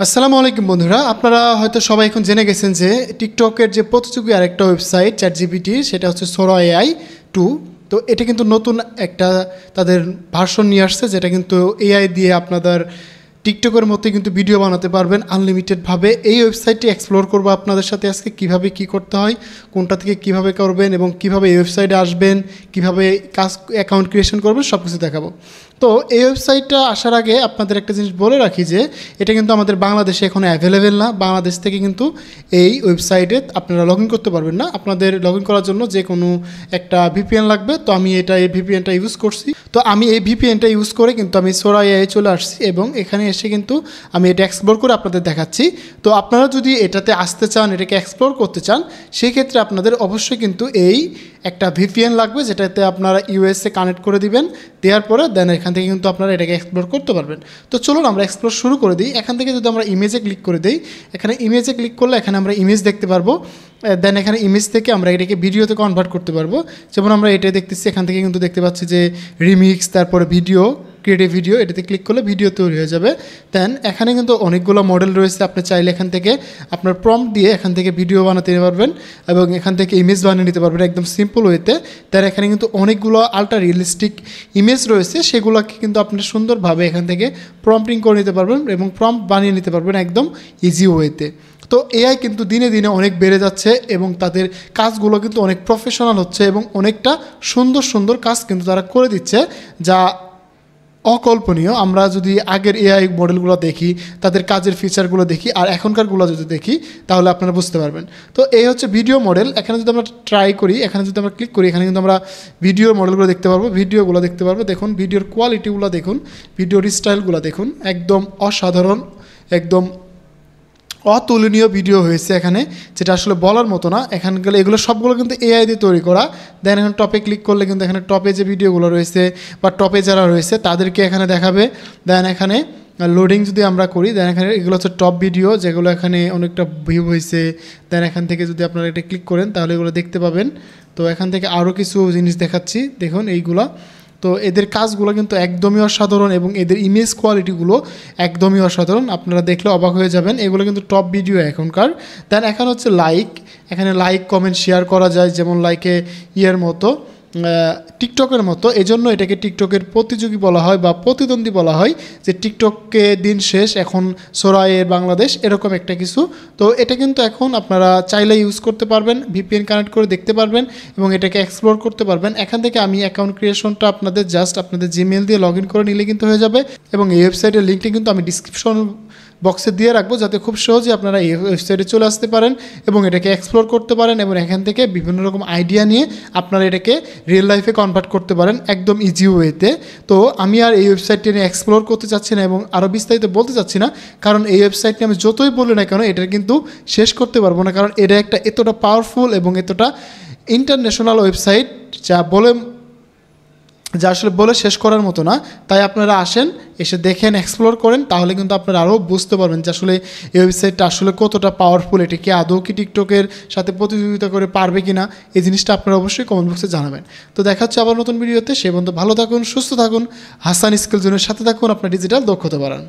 আসসালামু আলাইকুম বন্ধুরা, আপনারা হয়তো সবাই এখন জেনে গেছেন যে টিকটকের যে প্রতিযোগী আরেকটা ওয়েবসাইট চ্যাটজিপিটি, সেটা হচ্ছে সোরা এআই 2। তো এটা কিন্তু নতুন একটা তাদের ভার্সন নিয়ে আসছে, যেটা কিন্তু এআই দিয়ে আপনাদের টিকটকের মধ্যে কিন্তু ভিডিও বানাতে পারবেন আনলিমিটেডভাবে। এই ওয়েবসাইটটি এক্সপ্লোর করবো আপনাদের সাথে আজকে, কীভাবে কী করতে হয়, কোনটা থেকে কীভাবে করবেন এবং কীভাবে এই ওয়েবসাইটে আসবেন, কীভাবে কাজ অ্যাকাউন্ট ক্রিয়েশন করবেন, সব কিছু দেখাবো। তো এই ওয়েবসাইটটা আসার আগে আপনাদের একটা জিনিস বলে রাখি যে এটা কিন্তু আমাদের বাংলাদেশে এখন অ্যাভেলেবেল না। বাংলাদেশ থেকে কিন্তু এই ওয়েবসাইটে আপনারা লগ ইন করতে পারবেন না। আপনাদের লগ ইন করার জন্য যে কোনো একটা ভিপিএন লাগবে। তো আমি এই ভিপিএনটা ইউজ করছি। তো আমি এই ভিপিএনটা ইউজ করে কিন্তু আমি সোরা এআই চলে আসছি এবং এখানে এসে কিন্তু আমি এটা এক্সপ্লোর করে আপনাদের দেখাচ্ছি। তো আপনারা যদি এটাতে আসতে চান, এটাকে এক্সপ্লোর করতে চান, সেই ক্ষেত্রে আপনাদের অবশ্যই কিন্তু এই একটা ভিপিএন লাগবে, যেটাতে আপনারা ইউএসএ কানেক্ট করে দিবেন। দেওয়ার পরে দেন এখান থেকে কিন্তু আপনারা এটাকে এক্সপ্লোর করতে পারবেন। তো চলুন আমরা এক্সপ্লোর শুরু করে দিই। এখান থেকে যদি আমরা ইমেজে ক্লিক করে দিই, এখানে ইমেজে ক্লিক করলে এখানে আমরা ইমেজ দেখতে পারবো। দেন এখানে ইমেজ থেকে আমরা এটাকে ভিডিওতে কনভার্ট করতে পারবো। যেমন আমরা এটা দেখতেছি, এখান থেকে কিন্তু দেখতে পাচ্ছি যে রিমিক্স, তারপরে ভিডিও, ক্রিয়েটিভ ভিডিও, এটাতে ক্লিক করলে ভিডিও তৈরি হয়ে যাবে। দেন এখানে কিন্তু অনেকগুলো মডেল রয়েছে। আপনি চাইলে এখান থেকে আপনার প্রম্পট দিয়ে এখান থেকে ভিডিও বানাতে পারবেন এবং এখান থেকে ইমেজ বানিয়ে নিতে পারবেন একদম সিম্পল ওয়েতে। তার এখানে কিন্তু অনেকগুলো আল্ট্রা রিয়েলিস্টিক ইমেজ রয়েছে, সেগুলোকে কিন্তু আপনি সুন্দরভাবে এখান থেকে প্রম্পটিং করে নিতে পারবেন এবং প্রম্পট বানিয়ে নিতে পারবেন একদম ইজি ওয়েতে। তো এআই কিন্তু দিনে দিনে অনেক বেড়ে যাচ্ছে এবং তাদের কাজগুলো কিন্তু অনেক প্রফেশনাল হচ্ছে এবং অনেকটা সুন্দর সুন্দর কাজ কিন্তু তারা করে দিচ্ছে, যা অকল্পনীয়। আমরা যদি আগের এআই মডেলগুলো দেখি, তাদের কাজের ফিচারগুলো দেখি আর এখনকারগুলো যদি দেখি, তাহলে আপনারা বুঝতে পারবেন। তো এই হচ্ছে ভিডিও মডেল। এখানে যদি আমরা ট্রাই করি, এখানে যদি আমরা ক্লিক করি, এখানে কিন্তু আমরা ভিডিওর মডেলগুলো দেখতে পারবো, ভিডিওগুলো দেখতে পারবো। দেখুন ভিডিওর কোয়ালিটিগুলো দেখুন, ভিডিওর স্টাইলগুলো দেখুন, একদম অসাধারণ, একদম অতুলনীয় ভিডিও হয়েছে এখানে, যেটা আসলে বলার মতো না। এখানে গেলে এগুলো সবগুলো কিন্তু এআই দিয়ে তৈরি করা। দেন এখন টপে ক্লিক করলে কিন্তু এখানে টপে যে ভিডিওগুলো রয়েছে বা টপে যারা রয়েছে তাদেরকে এখানে দেখাবে। দেন এখানে লোডিং যদি আমরা করি, দেন এখানে এগুলো হচ্ছে টপ ভিডিও, যেগুলো এখানে অনেকটা ভিউ হয়েছে। দেন এখান থেকে যদি আপনারা এটা ক্লিক করেন তাহলে এগুলো দেখতে পাবেন। তো এখান থেকে আরও কিছু জিনিস দেখাচ্ছি, দেখুন এইগুলা। তো এদের কাজগুলো কিন্তু একদমই অসাধারণ এবং এদের ইমেজ কোয়ালিটিগুলো একদমই অসাধারণ, আপনারা দেখলে অবাক হয়ে যাবেন। এগুলো কিন্তু টপ ভিডিও এখনকার। দেন এখানে হচ্ছে লাইক, এখানে লাইক কমেন্ট শেয়ার করা যায়, যেমন লাইকে ইয়ের মতো, টিকটকের মতো। এজন্য এটাকে টিকটকের প্রতিযোগী বলা হয় বা প্রতিদ্বন্দ্বী বলা হয়, যে টিকটককে দিন শেষ, এখন সোরা এআই বাংলাদেশ, এরকম একটা কিছু। তো এটা কিন্তু এখন আপনারা চাইলে ইউজ করতে পারবেন, ভিপিএন কানেক্ট করে দেখতে পারবেন এবং এটাকে এক্সপ্লোর করতে পারবেন। এখান থেকে আমি অ্যাকাউন্ট ক্রিয়েশনটা আপনাদের জাস্ট আপনাদের জিমেল দিয়ে লগ ইন করে নিলে কিন্তু হয়ে যাবে এবং এই ওয়েবসাইটের লিঙ্কটি কিন্তু আমি ডিসক্রিপশন বক্সে দিয়ে রাখবো, যাতে খুব সহজে আপনারা এই ওয়েবসাইটে চলে আসতে পারেন এবং এটাকে এক্সপ্লোর করতে পারেন এবং এখান থেকে বিভিন্ন রকম আইডিয়া নিয়ে আপনারা এটাকে রিয়েল লাইফে কনভার্ট করতে পারেন একদম ইজি ওয়েতে। তো আমি আর এই ওয়েবসাইটটি নিয়ে এক্সপ্লোর করতে চাচ্ছি না এবং আরও বিস্তারিত বলতে চাচ্ছি না, কারণ এই ওয়েবসাইটটি আমি যতই বলি না কেন এটা কিন্তু শেষ করতে পারবো না, কারণ এটা একটা এতটা পাওয়ারফুল এবং এতটা ইন্টারন্যাশনাল ওয়েবসাইট যা আসলে বলে শেষ করার মতো না। তাই আপনারা আসেন, এসে দেখেন, এক্সপ্লোর করেন, তাহলে কিন্তু আপনারা আরও বুঝতে পারবেন যে আসলে এই ওয়েবসাইটটা আসলে কতটা পাওয়ারফুল। এটি কি আদৌ কি টিকটকের সাথে প্রতিযোগিতা করে পারবে কি না, এই জিনিসটা আপনারা অবশ্যই কমেন্ট বক্সে জানাবেন। তো দেখা হচ্ছে আবার নতুন ভিডিওতে। সে পর্যন্ত ভালো থাকুন, সুস্থ থাকুন, হাসান স্কিল জোনের সাথে থাকুন, আপনার ডিজিটাল দক্ষতা বাড়ান।